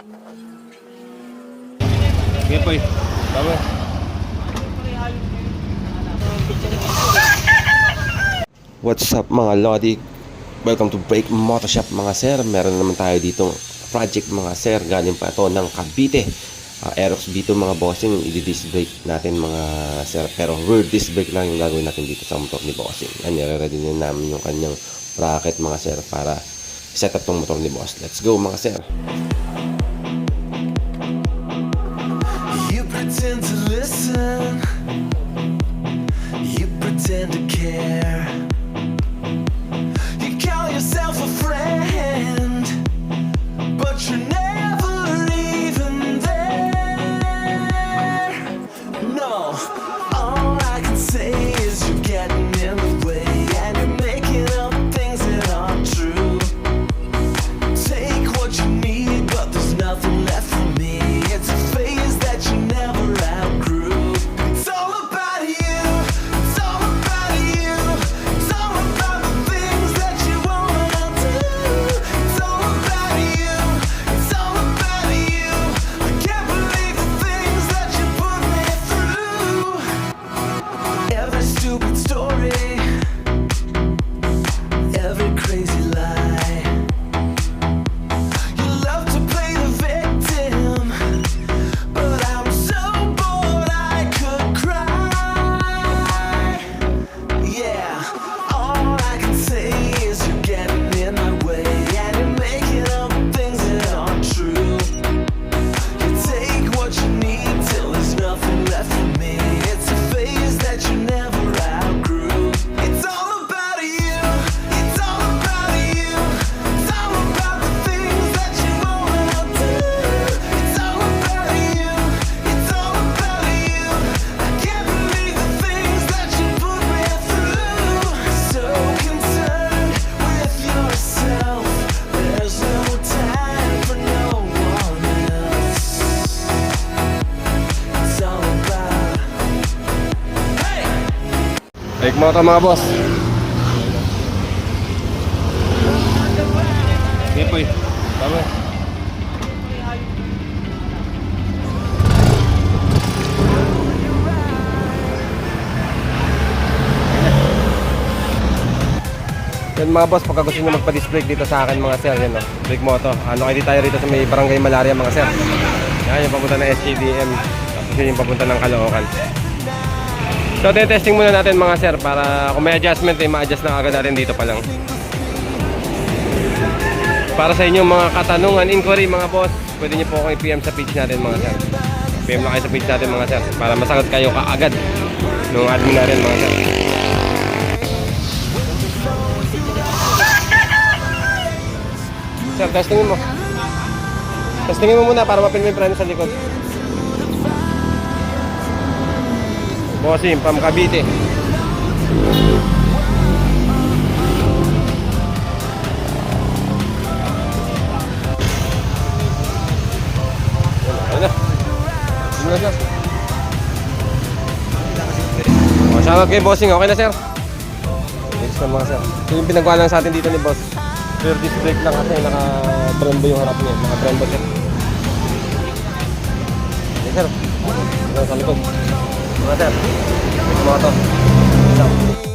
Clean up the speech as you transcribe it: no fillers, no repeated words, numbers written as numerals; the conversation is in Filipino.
Sige po, tama. What's up mga Lodi? Welcome to Break Moto Shop mga sir. Meron naman tayo ditong project mga sir. Galing pa ito ng Cavite. Aerox B2 mga bossing. I-disc brake natin mga sir. Pero rear disc brake lang yung gagawin natin dito sa motor ni bossing. Nire-ready na namin yung kanyang bracket mga sir para set up tong motor ni boss. Let's go mga sir. You pretend to listen, you pretend to care, you call yourself a friend, but you're never even there. No, all I can say is you're getting in the way, and you're making up things that aren't true. Take what you need, but there's nothing left for me. It's a phase that you never outgrew. It's all about you. It's all about you. It's all about the things that you wanna do. It's all about you. It's all about you. I can't believe the things that you put me through. Every stupid story, every crazy lie. You love to play the victim, but I'm so bored I could cry. Yeah, all I can say is you're getting in my way, and you're making up things that aren't true. You take what you need till there's nothing left for me. It's a phase that you never outgrew. It's all about you. It's all about you. It's all about the things that you wanna do. It's all about you. It's all about you. I can't believe the things that you put me through. So concerned with yourself, there's no time for no one else. It's all about. Hey! Break moto mga boss. Sige po, tama. Yan mga boss, pagka gusto nyo magpa-disc brake dito sa akin mga sir, yan o, brake moto. Ano tayo rito sa may Barangay Malaria mga sir. Yan yung papunta ng SKDM, tapos yun yung papunta ng Caloocan. So testing muna natin mga sir para kung may adjustment ma-adjust na agad natin dito pa lang. Para sa inyong mga katanungan, inquiry mga boss, pwede nyo po akong i-PM sa page natin mga sir. PM lang kayo sa page natin mga sir para masagot kayo kaagad nung admin natin mga sir. Sir, testingin mo. Testingin mo muna para mapin mo yung preno sa likod. Bossing, from Cavite. Ano? Ano na sir? Shoutout kay Bossing, okay na sir? Yes na mga sir. Ito yung pinagawa lang sa atin dito ni Boss. Rear disc brake lang kasi naka-brembo yung harap niya. Naka-brembo siya. Okay sir. Ito sa likod. Mga sir. Ito mga to. Isa.